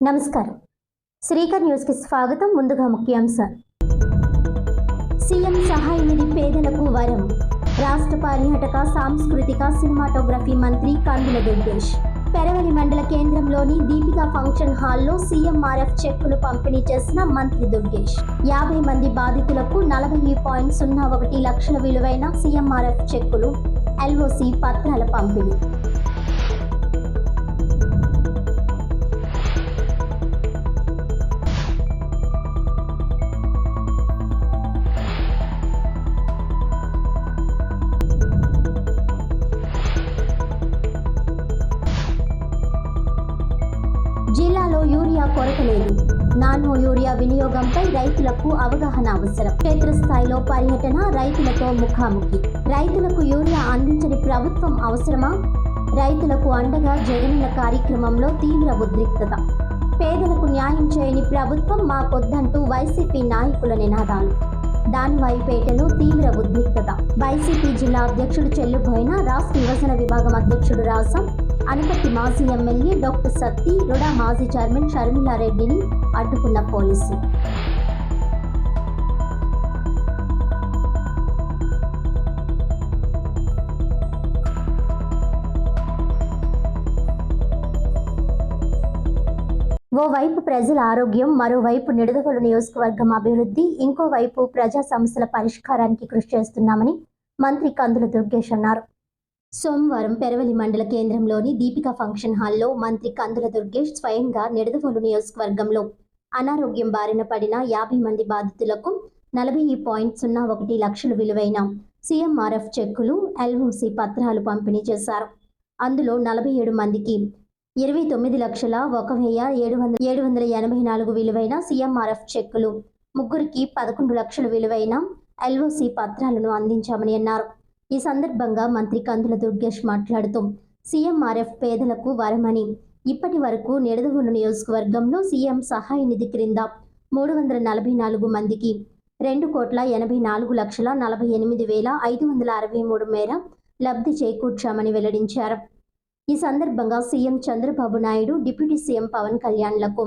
నమస్కారం. శ్రీకర్ న్యూస్ కి స్వాగతం. ముందుగా ముఖ్యాంశాలు. సీఎం సహాయ నిధి పేదలకు వరం. రాష్ట్ర పర్యాటక సాంస్కృతిక సినిమాటోగ్రఫీ మంత్రి కందుల దుర్గేష్ పెరవలి మండల కేంద్రంలోని దీపికా ఫంక్షన్ హాల్లో సీఎంఆర్ఎఫ్ చెక్కులు పంపిణీ చేసిన మంత్రి దుర్గేష్ 50 మంది బాధితులకు 40.01 లక్షల విలువైన సీఎంఆర్ఎఫ్ చెక్కులు, ఎల్ఓసి పత్రాల పంపిణీ. జిల్లాలో యూరియా కొరత లేదు. నానో యూరియా వినియోగంపై రైతులకు అవగాహన అవసరం. క్షేత్రస్థాయిలో పర్యటన, రైతులతో ముఖాముఖి. రైతులకు యూరియా అందించని ప్రభుత్వం అవసరమా? రైతులకు అండగా జగనన్న కార్యక్రమంలో తీవ్ర ఉద్రిక్తత. పేదలకు న్యాయం చేయని ప్రభుత్వం మాకొద్దంటూ వైసీపీ నాయకుల నినాదాలు. దానివాయిపేటలో తీవ్ర ఉద్రిక్తత. వైసీపీ జిల్లా అధ్యక్షుడు చెల్లుబోయిన, రాష్ట్ర యువజన విభాగం అధ్యక్షుడు రాసం, అనపర్తి మాజీ ఎమ్మెల్యే డాక్టర్ సత్తి, రుడా మాజీ చైర్మన్ షర్మిలారెడ్డిని అడ్డుకున్న పోలీసులు. ఓవైపు ప్రజల ఆరోగ్యం, మరోవైపు నిడదవోలు నియోజకవర్గం అభివృద్ధి, ఇంకోవైపు ప్రజా సమస్యల పరిష్కారానికి కృషి చేస్తున్నామని మంత్రి కందుల దుర్గేష్ అన్నారు. సోమవారం పెరవలి మండల కేంద్రంలోని దీపికా ఫంక్షన్ హాల్లో మంత్రి కందుల దుర్గేష్ స్వయంగా నిడదవోలు నియోజకవర్గంలో అనారోగ్యం బారిన పడిన 50 మంది బాధితులకు 40.01 లక్షల విలువైన సీఎంఆర్ఎఫ్ చెక్కులు, ఎల్ఓసి పత్రాలు పంపిణీ చేశారు. అందులో 47 మందికి 29,01,784 విలువైన సీఎంఆర్ఎఫ్ చెక్కులు, ముగ్గురికి 11 లక్షల విలువైన ఎల్ఓసి పత్రాలను అందించామని అన్నారు. ఈ సందర్భంగా మంత్రి కందుల దుర్గేష్ మాట్లాడుతూ సీఎంఆర్ఎఫ్ పేదలకు వరమని, ఇప్పటి వరకు నిడదవోలు నియోజకవర్గంలో సీఎం సహాయ నిధి క్రింద 344 మందికి 2,84,48,563 మేర లబ్ధి చేకూర్చామని వెల్లడించారు. ఈ సందర్భంగా CM Chandrababu Naidu, deputy CM Pavan కళ్యాణ్లకు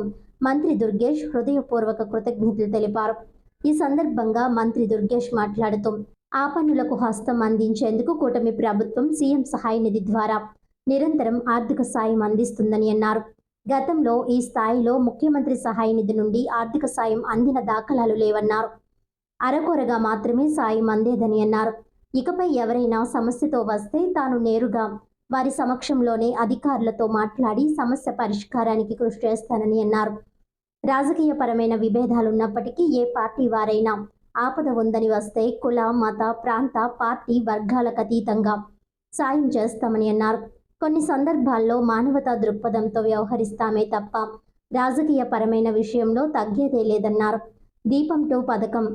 మంత్రి దుర్గేష్ హృదయపూర్వక కృతజ్ఞతలు తెలిపారు. ఈ సందర్భంగా మంత్రి దుర్గేష్ మాట్లాడుతూ ఆ పనులకు హస్తం అందించేందుకు కూటమి ప్రభుత్వం సీఎం సహాయ నిధి ద్వారా నిరంతరం ఆర్థిక సాయం అందిస్తుందని అన్నారు. గతంలో ఈ స్థాయిలో ముఖ్యమంత్రి సహాయ నిధి నుండి ఆర్థిక సాయం అందిన దాఖలాలు లేవన్నారు. అరకొరగా మాత్రమే సాయం అందేదని అన్నారు. ఇకపై ఎవరైనా సమస్యతో వస్తే తాను నేరుగా వారి సమక్షంలోనే అధికారులతో మాట్లాడి సమస్య పరిష్కారానికి కృషి చేస్తానని అన్నారు. రాజకీయపరమైన విభేదాలున్నప్పటికీ ఏ పార్టీ వారైనా ఆపద ఉందని వస్తే కుల, మత, ప్రాంత, పార్టీ వర్గాలకు అతీతంగా సాయం చేస్తామని అన్నారు. కొన్ని సందర్భాల్లో మానవతా దృక్పథంతో వ్యవహరిస్తామే తప్ప రాజకీయపరమైన విషయంలో తగ్గేదే లేదన్నారు. దీపం 2 పథకం,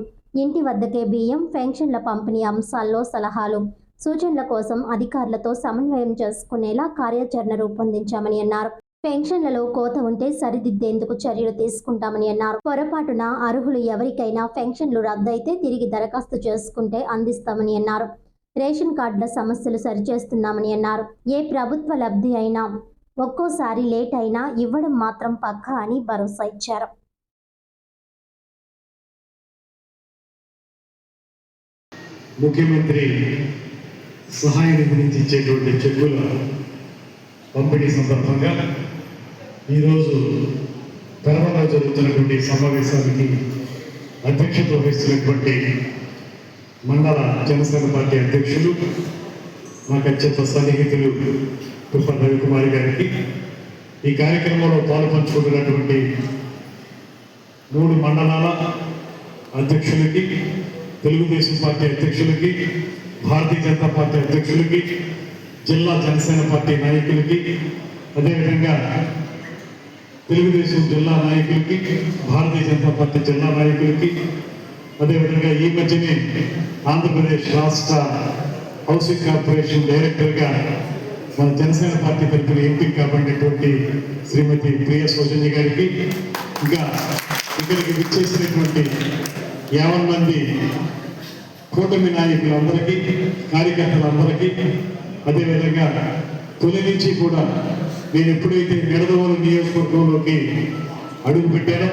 ఇంటి వద్దకే బియ్యం, పెన్షన్ల పంపిణీ అంశాల్లో సలహాలు, సూచనల కోసం అధికారులతో సమన్వయం చేసుకునేలా కార్యాచరణ రూపొందించామని అన్నారు. పెన్షన్లలో కోత ఉంటే సరిదిద్దేందుకు చర్యలు తీసుకుంటామని అన్నారు. పొరపాటున అర్హులు ఎవరికైనా పెన్షన్లు రద్దయితే తిరిగి దరఖాస్తు చేసుకుంటే అందిస్తామని అన్నారు. రేషన్ కార్డుల సమస్యలు సరిచేస్తున్నామని అన్నారు. ఏ ప్రభుత్వ లబ్ధి అయినా ఒక్కోసారి లేట్ అయినా ఇవ్వడం మాత్రం పక్కా అని భరోసా ఇచ్చారు. ముఖ్యమంత్రి సహాయ నిధి నుంచి ఇచ్చేటువంటి చెక్కుల పంపిణీ సందర్భంగా ఈరోజు పెరవలో జరుగుతున్నటువంటి సమావేశానికి అధ్యక్షత వహిస్తున్నటువంటి మండల జనసేన పార్టీ అధ్యక్షులు, నాకు అత్యంత సన్నిహితులు తుప్ప రవికుమారి గారికి, ఈ కార్యక్రమంలో పాల్పంచుకుంటున్నటువంటి 3 మండలాల అధ్యక్షులకి, తెలుగుదేశం పార్టీ అధ్యక్షులకి, భారతీయ జనతా పార్టీ అధ్యక్షులకి, జిల్లా జనసేన పార్టీ నాయకులకి, అదేవిధంగా తెలుగుదేశం జిల్లా నాయకులకి, భారతీయ జనతా పార్టీ జిల్లా నాయకులకి, అదేవిధంగా ఈ మధ్యనే ఆంధ్రప్రదేశ్ రాష్ట్ర హౌసింగ్ కార్పొరేషన్ డైరెక్టర్గా మన జనసేన పార్టీ తరఫున ఎంపిక కాబడినటువంటి శ్రీమతి ప్రియ సౌజన్య గారికి, ఇంకా ఇక్కడికి విచ్చేసినటువంటి 50 మంది కూటమి నాయకులందరికీ, కార్యకర్తలందరికీ, అదేవిధంగా తొలి నుంచి కూడా నేను ఎప్పుడైతే నిడదవోలు నియోజకవర్గంలోకి అడుగు పెట్టారు.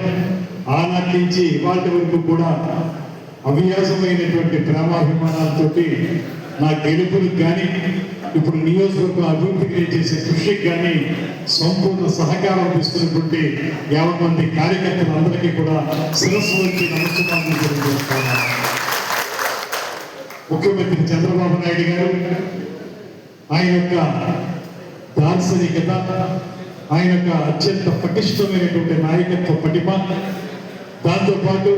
ఆనాటి నుంచి ఇవాటి వరకు కూడా అవ్యాసమైనటువంటి ప్రేమాభిమానాలతోటి నా గెలుపులకు కానీ ఇప్పుడు నియోజకవర్గం అభివృద్ధికి చేసే కృషికి కానీ సంపూర్ణ సహకారం తీసుకున్నటువంటి 50 మంది కార్యకర్తలందరికీ కూడా శిరస్సు వచ్చి నమస్కారం తెలియజేస్తాను. ముఖ్యమంత్రి చంద్రబాబు నాయుడు గారు ఆయన యొక్క దార్శనికత, ఆయన యొక్క అత్యంత పటిష్టమైనటువంటి నాయకత్వ పటిమ, దాంతోపాటు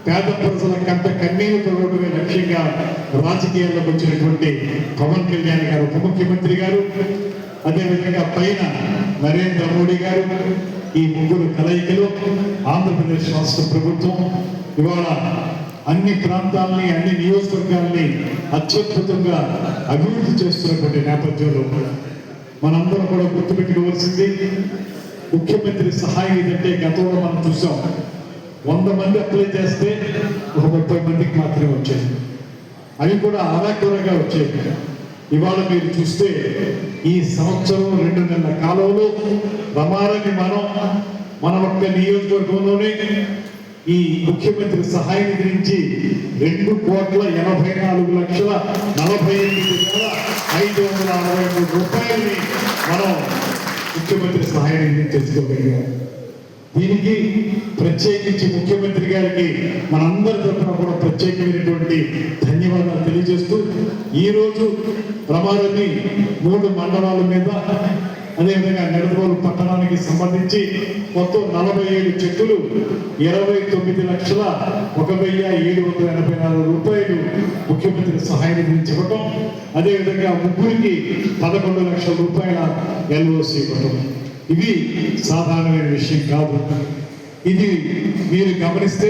పేద ప్రజల కంట కన్నీరు తొలగడమే లక్ష్యంగా రాజకీయాల్లోకి వచ్చినటువంటి పవన్ కళ్యాణ్ గారు ఉప ముఖ్యమంత్రి గారు, అదేవిధంగా పైన నరేంద్ర మోడీ గారు, ఈ ముగ్గురు కలయికలో ఆంధ్రప్రదేశ్ రాష్ట్ర ప్రభుత్వం ఇవాళ అన్ని ప్రాంతాలని, అన్ని నియోజకవర్గాల్ని అత్యద్భుతంగా అభివృద్ధి చేస్తున్నటువంటి నేపథ్యంలో మనందరం కూడా గుర్తుపెట్టుకోవాల్సింది, ముఖ్యమంత్రి సహాయ నిధి అంటే గతంలో మనం చూసాం 100 మంది అప్లై చేస్తే ఒక 30 మందికి మాత్రమే వచ్చేది. అవి కూడా ఆరాకూరగా వచ్చేది. ఇవాళ మీరు చూస్తే ఈ సంవత్సరం 2 నెలల కాలంలో రమారని మన ఒక్క నియోజకవర్గంలోనే ఈ ముఖ్యమంత్రి సహాయ నిధి నుంచి 2,84,48,563 రూపాయలని మనం ముఖ్యమంత్రి సహాయ నిధి తెచ్చుకోగలిగాం. దీనికి ప్రత్యేకించి ముఖ్యమంత్రి గారికి మనందరి తరఫున కూడా ప్రత్యేకమైనటువంటి ధన్యవాదాలు తెలియజేస్తూ, ఈరోజు రమారని 3 మండలాల మీద, అదేవిధంగా నిడదవోలు పట్టణానికి సంబంధించి మొత్తం 47 చెక్కులు 29,01,784 రూపాయలు ముఖ్యమంత్రి సహాయ నిధి నుంచి ఇవ్వటం, అదేవిధంగా ముగ్గురికి 11 లక్షల రూపాయల LOC ఇవ్వటం. ఇది సాధారణమైన విషయం కాదు. ఇది మీరు గమనిస్తే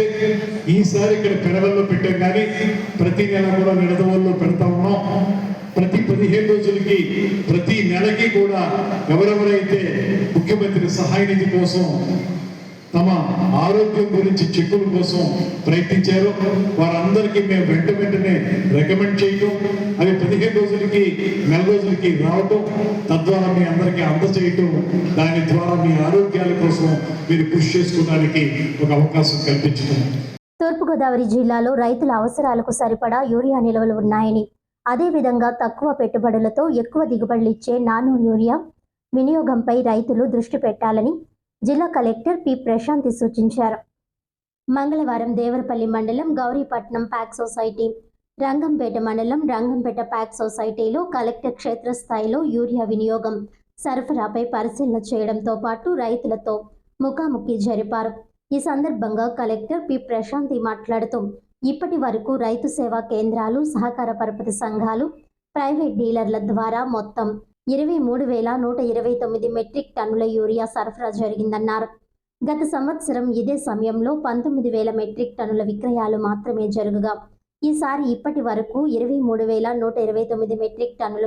ఈసారి ఇక్కడ పెరవల్లో పెట్టాం, కానీ ప్రతి నెల కూడా నిడదవోల్లో పెడతా ఉన్నాం. ప్రతి 15 రోజులకి, ప్రతి నెలకి కూడా ఎవరెవరైతే ముఖ్యమంత్రి సహాయ నిధి కోసం తమ ఆరోగ్యం గురించి చెక్కుల కోసం ప్రయత్నించారో వారందరికీ మేము వెంటనే రికమెండ్ చేయటం, అవి 15 రోజులకి, నెల రోజులకి రావటం, తద్వారా మీ అందరికీ అందజేయటం, దాని ద్వారా మీ ఆరోగ్యాల కోసం మీరు కృషి చేసుకోవడానికి ఒక అవకాశం కల్పించడం. తూర్పుగోదావరి జిల్లాలో రైతుల అవసరాలకు సరిపడా యూరియా నిల్వలు ఉన్నాయని, అదేవిధంగా తక్కువ పెట్టుబడులతో ఎక్కువ దిగుబడులు ఇచ్చే నానో యూరియా వినియోగంపై రైతులు దృష్టి పెట్టాలని జిల్లా కలెక్టర్ పి ప్రశాంతి సూచించారు. మంగళవారం దేవరపల్లి మండలం గౌరీపట్నం ప్యాక్ సొసైటీ, రంగంపేట మండలం రంగంపేట ప్యాక్ సొసైటీలో కలెక్టర్ క్షేత్రస్థాయిలో యూరియా వినియోగం, సరఫరాపై పరిశీలన చేయడంతో పాటు రైతులతో ముఖాముఖి జరిపారు. ఈ సందర్భంగా కలెక్టర్ పి ప్రశాంతి మాట్లాడుతూ, ఇప్పటి వరకు రైతు సేవా కేంద్రాలు, సహకార పరపతి సంఘాలు, ప్రైవేట్ డీలర్ల ద్వారా మొత్తం 23,129 మెట్రిక్ టన్నుల యూరియా సరఫరా జరిగిందన్నారు. గత సంవత్సరం ఇదే సమయంలో 19,000 మెట్రిక్ టన్నుల విక్రయాలు మాత్రమే జరగగా, ఈసారి ఇప్పటి వరకు 23,129 మెట్రిక్ టన్నుల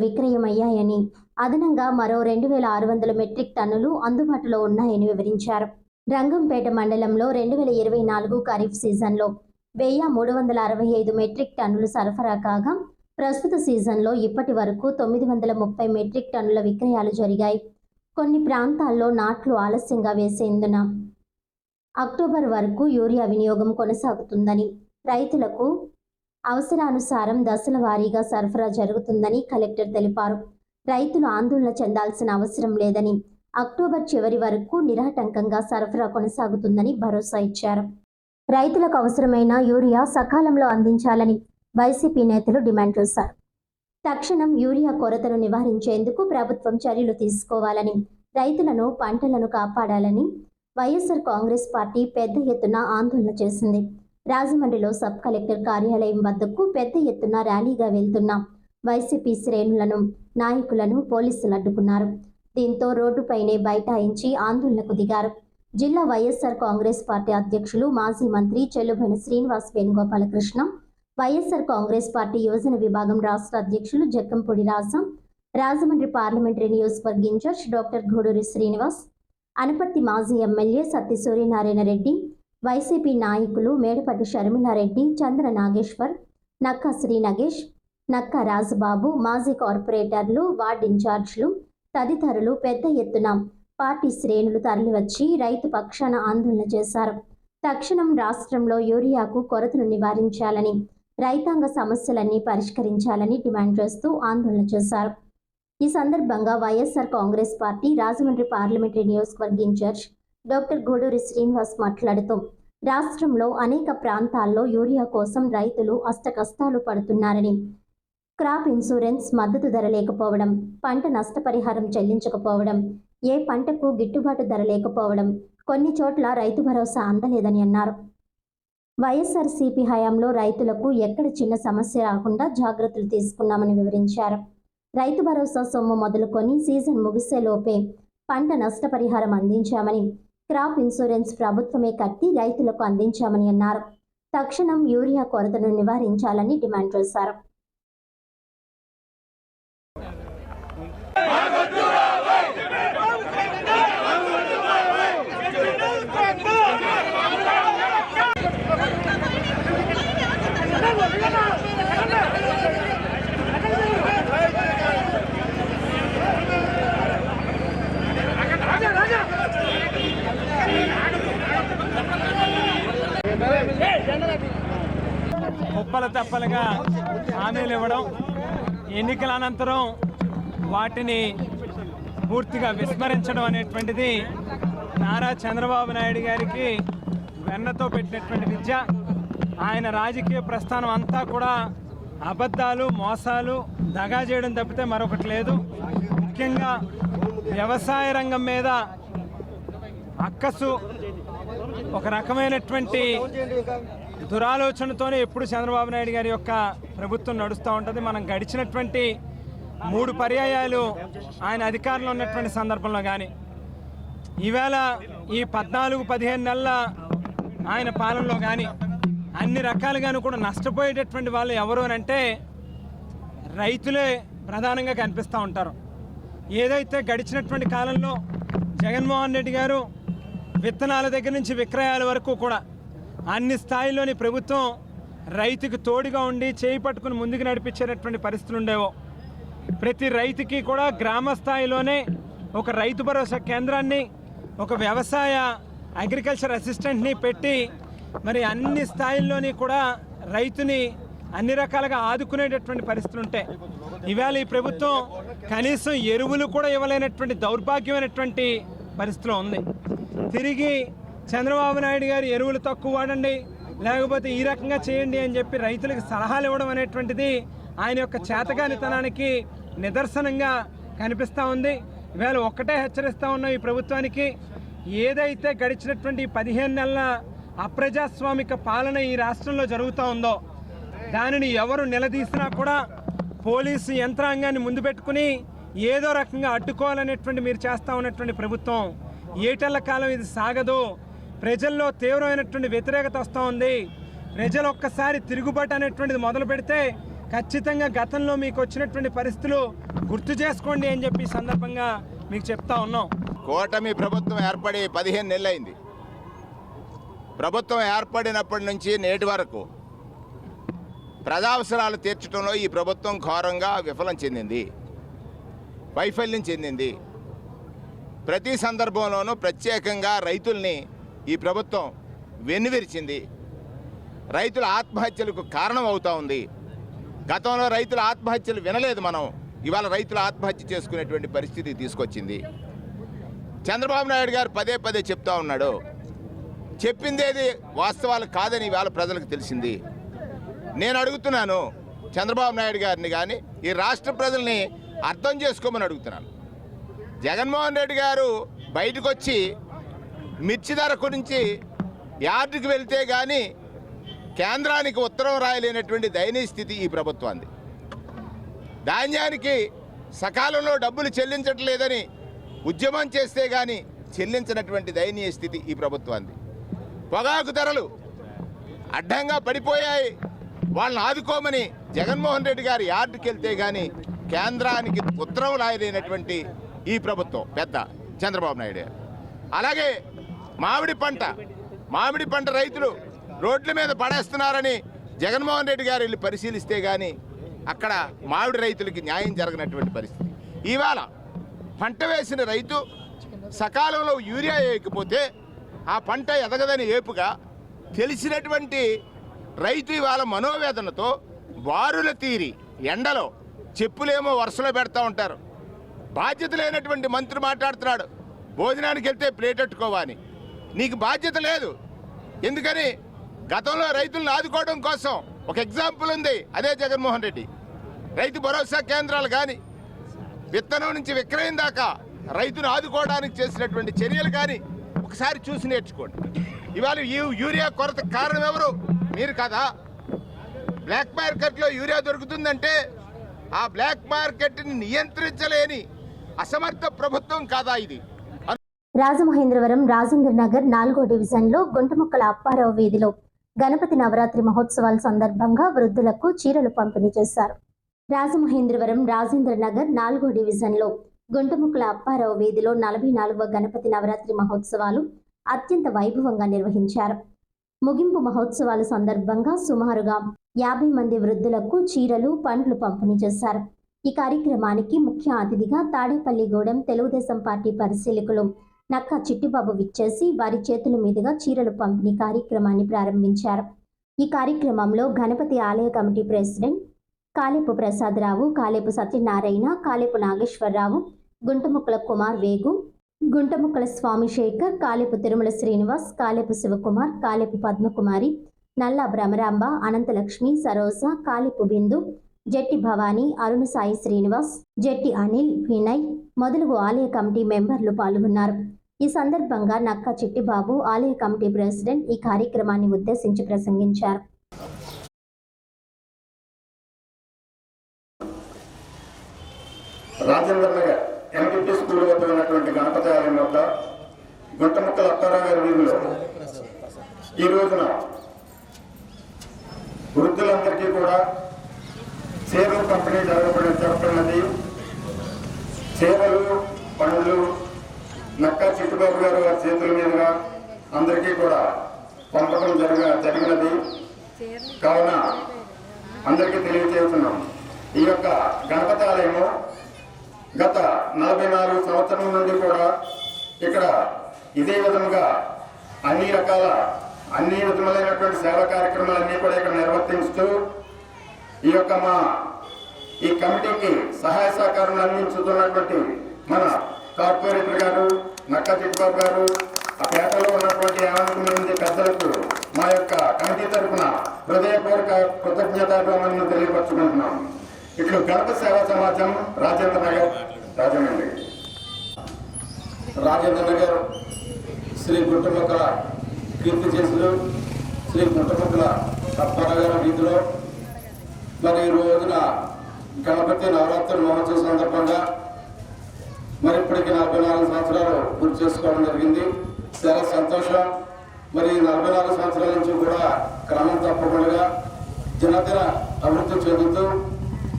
విక్రయమయ్యాయని, అదనంగా మరో 2,600 మెట్రిక్ టన్నులు అందుబాటులో ఉన్నాయని వివరించారు. రంగంపేట మండలంలో 2024 ఖరీఫ్ సీజన్లో 1,365 మెట్రిక్ టన్నులు సరఫరా కాగా, ప్రస్తుత సీజన్లో ఇప్పటి వరకు 930 మెట్రిక్ టన్నుల విక్రయాలు జరిగాయి. కొన్ని ప్రాంతాల్లో నాట్లు ఆలస్యంగా వేసేందున అక్టోబర్ వరకు యూరియా వినియోగం కొనసాగుతుందని, రైతులకు అవసరానుసారం దశల వారీగా సరఫరా జరుగుతుందని కలెక్టర్ తెలిపారు. రైతులు ఆందోళన చెందాల్సిన అవసరం లేదని, అక్టోబర్ చివరి వరకు నిరాటంకంగా సరఫరా కొనసాగుతుందని భరోసా ఇచ్చారు. రైతులకు అవసరమైన యూరియా సకాలంలో అందించాలని వైసీపీ నేతలు డిమాండ్ చేశారు. తక్షణం యూరియా కొరతను నివారించేందుకు ప్రభుత్వం చర్యలు తీసుకోవాలని, రైతులను, పంటలను కాపాడాలని వైఎస్ఆర్ కాంగ్రెస్ పార్టీ పెద్ద ఎత్తున ఆందోళన చేసింది. రాజమండ్రిలో సబ్ కలెక్టర్ కార్యాలయం వద్దకు పెద్ద ఎత్తున ర్యాలీగా వెళ్తున్న వైసీపీ శ్రేణులను, నాయకులను పోలీసులు అడ్డుకున్నారు. దీంతో రోడ్డుపైనే బైఠాయించి ఆందోళనకు దిగారు. జిల్లా వైఎస్ఆర్ కాంగ్రెస్ పార్టీ అధ్యక్షులు, మాజీ మంత్రి చెల్లుబోయిన శ్రీనివాస్ వేణుగోపాలకృష్ణ, వైఎస్ఆర్ కాంగ్రెస్ పార్టీ యువజన విభాగం రాష్ట్ర అధ్యక్షులు జక్కంపూడి రాజా, రాజమండ్రి పార్లమెంటరీ నియోజకవర్గ ఇన్ఛార్జ్ డాక్టర్ గూడూరి శ్రీనివాస్, అనపర్తి మాజీ ఎమ్మెల్యే సత్తి సూర్యనారాయణ రెడ్డి, వైసీపీ నాయకులు మేడపాటి షర్మిలారెడ్డి, చంద్ర నాగేశ్వర్, నక్కా శ్రీ నగేష్, నక్కా రాజబాబు, మాజీ కార్పొరేటర్లు, వార్డ్ ఇన్ఛార్జ్లు తదితరులు పెద్ద ఎత్తున పార్టీ శ్రేణులు తరలివచ్చి రైతు పక్షాన ఆందోళన చేశారు. తక్షణం రాష్ట్రంలో యూరియాకు కొరతను నివారించాలని, రైతాంగ సమస్యలన్నీ పరిష్కరించాలని డిమాండ్ చేస్తూ ఆందోళన చేశారు. ఈ సందర్భంగా వైఎస్ఆర్ కాంగ్రెస్ పార్టీ రాజమండ్రి పార్లమెంటరీ నియోజకవర్గ ఇన్ఛార్జ్ డాక్టర్ గూడూరి శ్రీనివాస్ మాట్లాడుతూ, రాష్ట్రంలో అనేక ప్రాంతాల్లో యూరియా కోసం రైతులు అష్టకష్టాలు పడుతున్నారని, క్రాప్ ఇన్సూరెన్స్ మద్దతు ధర లేకపోవడం, పంట నష్టపరిహారం చెల్లించకపోవడం, ఏ పంటకు గిట్టుబాటు ధర లేకపోవడం, కొన్ని చోట్ల రైతు భరోసా అందలేదని అన్నారు. వైఎస్ఆర్సీపీ హయాంలో రైతులకు ఎక్కడ చిన్న సమస్య రాకుండా జాగ్రత్తలు తీసుకున్నామని వివరించారు. రైతు భరోసా సొమ్ము మొదలుకొని సీజన్ ముగిసేలోపే పంట నష్టపరిహారం అందించామని, క్రాప్ ఇన్సూరెన్స్ ప్రభుత్వమే కట్టి రైతులకు అందించామని అన్నారు. తక్షణం యూరియా కొరతను నివారించాలని డిమాండ్ చేశారు. కుప్పల తప్పలుగా హామీలు ఇవ్వడం, ఎన్నికల అనంతరం వాటిని పూర్తిగా విస్మరించడం అనేటువంటిది నారా చంద్రబాబు నాయుడు గారికి వెన్నతో పెట్టినటువంటి విద్య. ఆయన రాజకీయ ప్రస్థానం అంతా కూడా అబద్ధాలు, మోసాలు, దగా చేయడం తప్పితే మరొకటి లేదు. ముఖ్యంగా వ్యవసాయ రంగం మీద అక్కసు, ఒక రకమైనటువంటి దురాలోచనతోనే ఎప్పుడు చంద్రబాబు నాయుడు గారి యొక్క ప్రభుత్వం నడుస్తూ ఉంటుంది. మనం గడిచినటువంటి 3 పర్యాయాలు ఆయన అధికారంలో ఉన్నటువంటి సందర్భంలో కానీ, ఈవేళ ఈ 14-15 నెలల ఆయన పాలనలో కానీ అన్ని రకాలుగాను కూడా నష్టపోయేటటువంటి వాళ్ళు ఎవరు అని అంటే రైతులే ప్రధానంగా కనిపిస్తూ ఉంటారు. ఏదైతే గడిచినటువంటి కాలంలో జగన్మోహన్ రెడ్డి గారు విత్తనాల దగ్గర నుంచి విక్రయాల వరకు కూడా అన్ని స్థాయిలోని ప్రభుత్వం రైతుకు తోడుగా ఉండి చేయి పట్టుకుని ముందుకు నడిపించేటటువంటి పరిస్థితులు ఉండేవో. ప్రతి రైతుకి కూడా గ్రామ స్థాయిలోనే ఒక రైతు భరోసా కేంద్రాన్ని, ఒక వ్యవసాయ అగ్రికల్చర్ అసిస్టెంట్ని పెట్టి మరి అన్ని స్థాయిల్లోని కూడా రైతుని అన్ని రకాలుగా ఆదుకునేటటువంటి పరిస్థితులు ఉంటాయి. ఇవాళ ఈ ప్రభుత్వం కనీసం ఎరువులు కూడా ఇవ్వలేనటువంటి దౌర్భాగ్యమైనటువంటి పరిస్థితిలో ఉంది. తిరిగి చంద్రబాబు నాయుడు గారు ఎరువులు తక్కువ వాడండి, లేకపోతే ఈ రకంగా చేయండి అని చెప్పి రైతులకు సలహాలు ఇవ్వడం అనేటువంటిది ఆయన యొక్క చేతగానితనానికి నిదర్శనంగా కనిపిస్తూ ఉంది. ఇవాళ ఒక్కటే హెచ్చరిస్తూ ఉన్నాం ఈ ప్రభుత్వానికి, ఏదైతే గడిచినటువంటి 15 నెలల అప్రజాస్వామిక పాలన ఈ రాష్ట్రంలో జరుగుతూ ఉందో దానిని ఎవరు నిలదీసినా కూడా పోలీసు యంత్రాంగాన్ని ముందు పెట్టుకుని ఏదో రకంగా అడ్డుకోవాలనేటువంటి మీరు చేస్తూ ఉన్నటువంటి ప్రభుత్వం ఏటెళ్ల కాలం ఇది సాగదు. ప్రజల్లో తీవ్రమైనటువంటి వ్యతిరేకత వస్తూ ఉంది. ప్రజలు ఒక్కసారి తిరుగుబాటు అనేటువంటిది మొదలు పెడితే ఖచ్చితంగా గతంలో మీకు వచ్చినటువంటి పరిస్థితులు గుర్తు చేసుకోండి అని చెప్పి సందర్భంగా మీకు చెప్తా ఉన్నాం. కూటమి ప్రభుత్వం ఏర్పడి 15 నెలలైంది. ప్రభుత్వం ఏర్పడినప్పటి నుంచి నేటి వరకు ప్రజావసరాలు తీర్చడంలో ఈ ప్రభుత్వం ఘోరంగా వైఫల్యం చెందింది. ప్రతి సందర్భంలోనూ ప్రత్యేకంగా రైతుల్ని ఈ ప్రభుత్వం వెన్నువిరిచింది. రైతుల ఆత్మహత్యలకు కారణం అవుతూ ఉంది. గతంలో రైతుల ఆత్మహత్యలు వినలేదు మనం, ఇవాళ రైతుల ఆత్మహత్య చేసుకునేటువంటి పరిస్థితికి తీసుకొచ్చింది. చంద్రబాబు నాయుడు గారు పదే చెప్తా ఉన్నాడు, చెప్పిందేది వాస్తవాలు కాదని ఇవాళ ప్రజలకు తెలిసింది. నేను అడుగుతున్నాను చంద్రబాబు నాయుడు గారిని కానీ ఈ రాష్ట్ర ప్రజల్ని అర్థం చేసుకోమని అడుగుతున్నాను. జగన్మోహన్ రెడ్డి గారు బయటకు వచ్చి మిర్చి ధర గురించి యార్డుకి వెళ్తే కానీ కేంద్రానికి ఉత్తరం రాయలేనటువంటి దయనీయ స్థితి ఈ ప్రభుత్వాన్ని. ధాన్యానికి సకాలంలో డబ్బులు చెల్లించట్లేదని ఉద్యమం చేస్తే కానీ చెల్లించినటువంటి దయనీయ స్థితి ఈ ప్రభుత్వాన్ని. పొగాకు ధరలు అడ్డంగా పడిపోయాయి. వాళ్ళని ఆదుకోమని జగన్మోహన్ రెడ్డి గారు యార్డుకి వెళ్తే కానీ కేంద్రానికి ఉత్తరం రాయలేనటువంటి ఈ ప్రభుత్వం పెద్ద చంద్రబాబు నాయుడు గారు. అలాగే మామిడి పంట రైతులు రోడ్ల మీద పడేస్తున్నారని జగన్మోహన్ రెడ్డి గారు వెళ్ళి పరిశీలిస్తే కానీ అక్కడ మామిడి రైతులకి న్యాయం జరగనటువంటి పరిస్థితి. ఇవాళ పంట వేసిన రైతు సకాలంలో యూరియా వేయకపోతే ఆ పంట ఎదగదని ఏపుగా తెలిసినటువంటి రైతు ఇవాళ మనోవేదనతో బారుల తీరి ఎండలో చెప్పులేమో వరుసలో పెడతా ఉంటారు. బాధ్యత లేనటువంటి మంత్రి మాట్లాడుతున్నాడు, భోజనానికి వెళ్తే ప్లేట్ పెట్టుకోవాలి. నీకు బాధ్యత లేదు. ఎందుకని గతంలో రైతులను ఆదుకోవడం కోసం ఒక ఎగ్జాంపుల్ ఉంది, అదే జగన్మోహన్ రెడ్డి. రైతు భరోసా కేంద్రాలు కానీ విత్తనం నుంచి విక్రయం దాకా రైతును ఆదుకోవడానికి చేసినటువంటి చర్యలు కానీ ఒకసారి చూసి నేర్చుకోండి. ఇవాళ ఈ యూరియా కొరత కారణం ఎవరు? మీరు కదా. బ్లాక్ మార్కెట్లో యూరియా దొరుకుతుందంటే ఆ బ్లాక్ మార్కెట్ని నియంత్రించలేని అసమర్థ ప్రభుత్వం కాదా ఇది? రాజమహేంద్రవరం రాజేంద్ర నగర్ 4వ డివిజన్లో గుంటముక్కల అప్పారావు వీధిలో గణపతి నవరాత్రి మహోత్సవాల సందర్భంగా వృద్ధులకు చీరలు పంపిణీ చేశారు. రాజమహేంద్రవరం రాజేంద్ర నగర్ 4వ డివిజన్లో గుంటముక్కల అప్పారావు వీధిలో 44వ గణపతి నవరాత్రి మహోత్సవాలు అత్యంత వైభవంగా నిర్వహించారు. ముగింపు మహోత్సవాల సందర్భంగా సుమారుగా 50 మంది వృద్ధులకు చీరలు, పండ్లు పంపిణీ చేశారు. ఈ కార్యక్రమానికి ముఖ్య అతిథిగా తాడేపల్లిగూడెం తెలుగుదేశం పార్టీ పరిశీలకులు నక్కా చిట్టిబాబు విచ్చేసి వారి చేతుల మీదుగా చీరలు పంపిణీ కార్యక్రమాన్ని ప్రారంభించారు. ఈ కార్యక్రమంలో గణపతి ఆలయ కమిటీ ప్రెసిడెంట్ కాలేపు ప్రసాదరావు, కాలేపు సత్యనారాయణ, కాలేపు నాగేశ్వరరావు, గుంటముక్కల కుమార్ వేగు, గుంటముక్కల స్వామిశేఖర్, కాలేపు తిరుమల శ్రీనివాస్, కాలేపు శివకుమార్, కాలేపు పద్మకుమారి, నల్లా భ్రమరాంబ, అనంతలక్ష్మి, సరోజ, కాలేపు బిందు, జట్టి భవానీ, అరుణ సాయి శ్రీనివాస్, జట్టి అనిల్, వినయ్ మొదలగు ఆలయ కమిటీ మెంబర్లు పాల్గొన్నారు. ఈ సందర్భంగా నక్కా చిట్టిబాబు, ఆలయ కమిటీ ప్రెసిడెంట్ ఈ కార్యక్రమాన్ని ఉద్దేశించి ప్రసంగించారు. రాజేంద్ర నగర్ ఎంపీపీ స్కూల్ వద్ద ఉన్నటువంటి గణపతి ఆలయం వద్ద గుంటముక్కల అప్పారావు గారి వీధిలో ఈ రోజున వృద్ధులందరికీ కూడా సేవలు పంపిణీ జరపనున్నది. సేవలు, పండ్లు నక్కా చిట్టుబాబు గారు వారి చేతుల మీదుగా అందరికీ కూడా పంపడం జరిగినది. కావున అందరికీ తెలియజేస్తున్నాం. ఈ యొక్క గణపతి ఆలయము గత 44 సంవత్సరాల నుండి కూడా ఇక్కడ ఇదే విధంగా అన్ని విధములైనటువంటి సేవా కార్యక్రమాలన్నీ కూడా ఇక్కడ నిర్వర్తిస్తూ ఈ కమిటీకి సహాయ సహకారం అందించుతున్నటువంటి మన కార్పొరేటర్ గారు నక్కా చిట్టిబాబు గారు, ఆ పేటలో ఉన్నటువంటి 50 మంది పెద్దలకు మా యొక్క కమిటీ తరఫున హృదయపూర్వక కృతజ్ఞతాభివందనలు తెలియపరుచుకుంటున్నాం. ఇట్లు గణపతి సేవా సమాజం రాజేంద్ర నగర్ శ్రీ గుంటముక్కల కీర్తి చేసులు శ్రీ గుంటముక్కల అప్పారావు గారి వీధిలో మరి ఈ రోజున గణపతి నవరాత్రి మహోత్సవం సందర్భంగా మరి ఇప్పటికి 44 సంవత్సరాలు పూర్తి చేసుకోవడం జరిగింది. చాలా సంతోషం. మరి 44 సంవత్సరాల నుంచి కూడా క్రమం తప్పకుండా దినదిన అభివృద్ధి చెందుతూ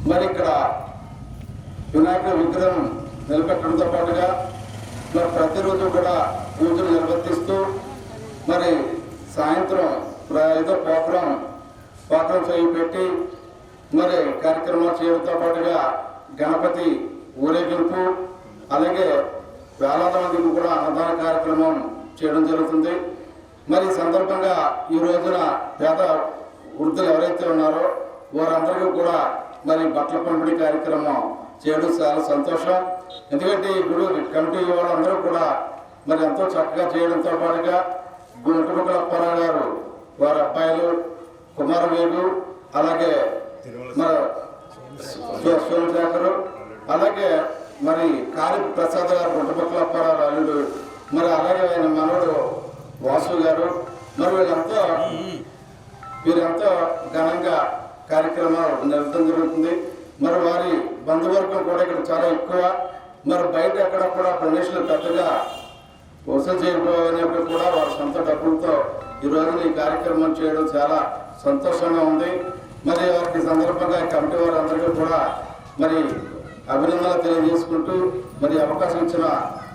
మరి ఇక్కడ వినాయకుడి విగ్రహం నిలబెట్టడంతో పాటుగా మరి ప్రతిరోజు కూడా పూజలు నిర్వర్తిస్తూ మరి సాయంత్రం ఏదో ప్రోగ్రాం పెట్టి మరి కార్యక్రమాలు చేయడంతో పాటుగా గణపతి ఊరేగింపు, అలాగే వేలాది మందికి కూడా అన్నదాన కార్యక్రమం చేయడం జరుగుతుంది. మరి ఈ సందర్భంగా ఈ రోజున పేద వృద్ధులు ఎవరైతే ఉన్నారో వారందరికీ కూడా మరి బట్టల పంపిణీ కార్యక్రమం చేయడం చాలా సంతోషం. ఎందుకంటే ఇప్పుడు కమిటీ వాళ్ళందరూ కూడా మరి ఎంతో చక్కగా చేయడంతో పాటుగా గుంటముక్కల అప్పారావు గారు, వారి అబ్బాయిలు కుమారవేగు, అలాగే మరి సోమశేఖరు, అలాగే మరి కాలేపు ప్రసాద్ గారు గుంటముక్కల అప్పారావు అల్లుడు, మరి అలాగే ఆయన మనవడు వాసు గారు, మరి వీరంతా ఘనంగా కార్యక్రమాలు నిర్వహించడం జరుగుతుంది. మరి వారి బంధువర్గం కూడా ఇక్కడ చాలా ఎక్కువ. మరి బయట ఎక్కడ కూడా డొనేషన్లు పెద్దగా వసూలు చేయకపోయినప్పుడు కూడా వారి సొంత డబ్బులతో ఈ రోజున ఈ కార్యక్రమం చేయడం చాలా సంతోషంగా ఉంది. మరి వారికి సందర్భంగా కమిటీ వారందరికీ కూడా మరి అభినందనలు తెలియజేసుకుంటూ మరి అవకాశం ఇచ్చిన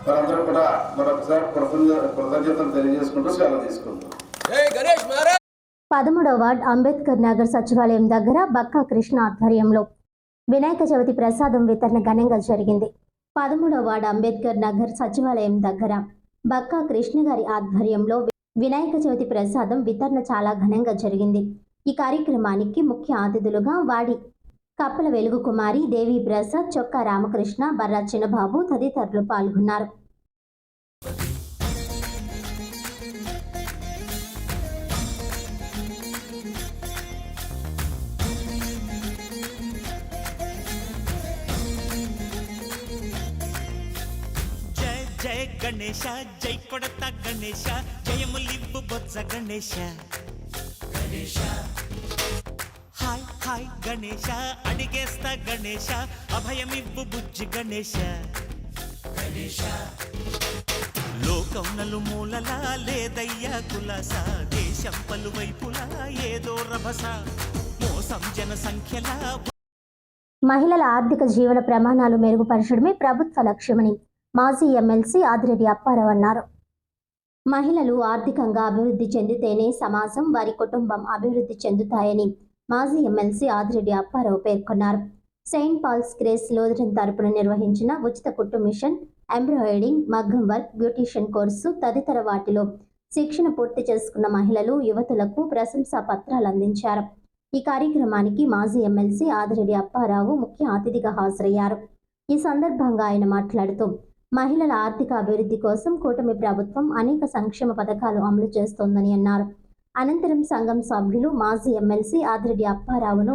వారందరూ కూడా మరొకసారి కృతజ్ఞతలు తెలియజేసుకుంటూ సెలవు తీసుకుంటాం. 13వ వార్డ్ అంబేద్కర్ నగర్ సచివాలయం దగ్గర బక్కా కృష్ణ ఆధ్వర్యంలో వినాయక చవితి ప్రసాదం వితరణ ఘనంగా జరిగింది. 13వ వార్డు అంబేద్కర్ నగర్ సచివాలయం దగ్గర బక్కా కృష్ణ గారి ఆధ్వర్యంలో వినాయక చవితి ప్రసాదం వితరణ చాలా ఘనంగా జరిగింది. ఈ కార్యక్రమానికి ముఖ్య అతిథులుగా వాడి కప్పల వెలుగు కుమారి, దేవి ప్రసాద్, చొక్కా రామకృష్ణ, బర్రా చిన్నబాబు తదితరులు పాల్గొన్నారు. జయ గణేశ, జై కొడత గణేశ, జయములివ్వు బొజ్జ గణేశ. గణేశ హాయ్ హాయ్ గణేశ, అడిగేస్తా గణేశ, అభయమివ్వు బుజ్జి గణేశ. గణేశ లోకం నలుమూలలా లేదయ్యా కులాస, దేశం పలువైపులా ఏదో రభస, మోసం జన సంఖ్యలా. మహిళల ఆర్థిక జీవన ప్రమాణాలు మెరుగుపరచడమే ప్రభుత్వ లక్ష్యమని మాజీ ఎమ్మెల్సీ ఆదిరెడ్డి అప్పారావు అన్నారు. మహిళలు ఆర్థికంగా అభివృద్ధి చెందితేనే సమాజం, వారి కుటుంబం అభివృద్ధి చెందుతాయని మాజీ ఎమ్మెల్సీ ఆదిరెడ్డి అప్పారావు పేర్కొన్నారు. సెయింట్ పాల్స్ గ్రేస్ లోదరన్ తరపున నిర్వహించిన ఉచిత కుట్టు మిషన్, ఎంబ్రాయిడింగ్, మగ్గం వర్క్, బ్యూటీషియన్ కోర్సు తదితర వాటిలో శిక్షణ పూర్తి చేసుకున్న మహిళలు, యువతులకు ప్రశంసా పత్రాలు అందించారు. ఈ కార్యక్రమానికి మాజీ ఎమ్మెల్సీ ఆదిరెడ్డి అప్పారావు ముఖ్య అతిథిగా హాజరయ్యారు. ఈ సందర్భంగా ఆయన మాట్లాడుతూ మహిళల ఆర్థిక అభివృద్ధి కోసం కూటమి ప్రభుత్వం అనేక సంక్షేమ పథకాలు అమలు చేస్తోందని అన్నారు. అనంతరం సంఘం సభ్యులు మాజీ ఎమ్మెల్సీ ఆదిరెడ్డి అప్పారావును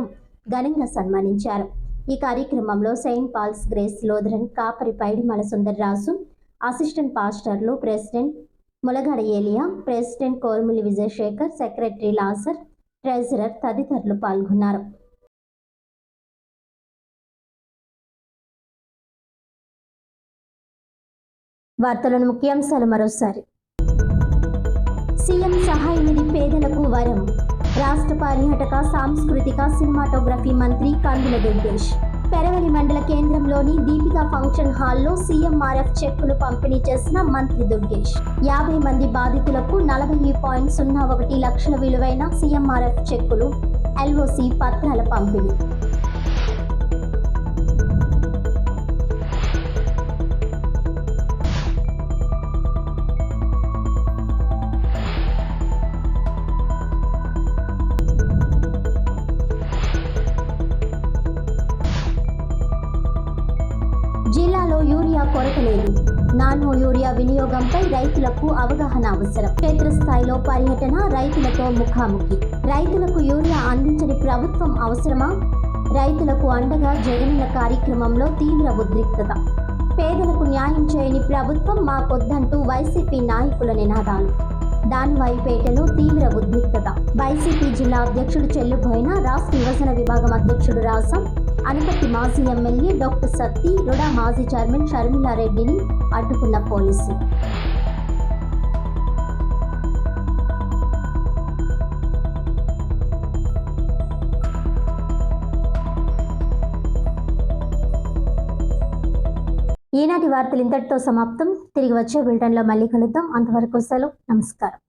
ఘనంగా సన్మానించారు. ఈ కార్యక్రమంలో సెయింట్ పాల్స్ గ్రేస్ లోదరన్ కాపరి పైడిమల సుందర్రాజు, అసిస్టెంట్ పాస్టర్లు, ప్రెసిడెంట్ ములగాడ ఏలియా, ప్రెసిడెంట్ కోర్మిలి విజయశేఖర్, సెక్రటరీ లాసర్, ట్రెజరర్ తదితరులు పాల్గొన్నారు. వార్తలను ముఖ్యాంశాలు మరోసారి. సీఎం సహాయ నిధి పేదలకు వరం. రాష్ట్ర పర్యాటక, సాంస్కృతిక, సినిమాటోగ్రఫీ మంత్రి కందుల దుర్గేష్ పెరవలి మండల కేంద్రంలోని దీపికా ఫంక్షన్ హాల్లో సీఎంఆర్ఎఫ్ చెక్కులు పంపిణీ చేసిన మంత్రి దుర్గేష్ 50 మంది బాధితులకు 40.01 లక్షల విలువైన సీఎంఆర్ఎఫ్ చెక్కులు, ఎల్ఓసి పత్రాల పంపిణీ. జిల్లాలో యూరియా కొరత లేదు. నానో యూరియా వినియోగంపై రైతులకు అవగాహన అవసరం. క్షేత్రస్థాయిలో పర్యటన, రైతులతో ముఖాముఖి. రైతులకు యూరియా అందించని ప్రభుత్వం అవసరమా? రైతులకు అండగా జగనన్న కార్యక్రమంలో తీవ్ర ఉద్రిక్తత. పేదలకు న్యాయం చేయని ప్రభుత్వం మాకొద్దంటూ వైసీపీ నాయకుల నినాదాలు. దానివాయిపేటలో తీవ్ర ఉద్రిక్తత. వైసీపీ జిల్లా అధ్యక్షుడు చెల్లుబోయిన, రాష్ట్ర యువజన విభాగం అధ్యక్షుడు రాసం, అనపర్తి మాజీ ఎమ్మెల్యే డాక్టర్ సత్తి, రుడా మాజీ చైర్మన్ షర్మిలారెడ్డిని అడ్డుకున్న పోలీసులు. ఈనాటి వార్తలు ఇంతటితో సమాప్తం. తిరిగి వచ్చే బులెటిన్లో మళ్ళీ కలుద్దాం. అంతవరకు సెలవు. నమస్కారం.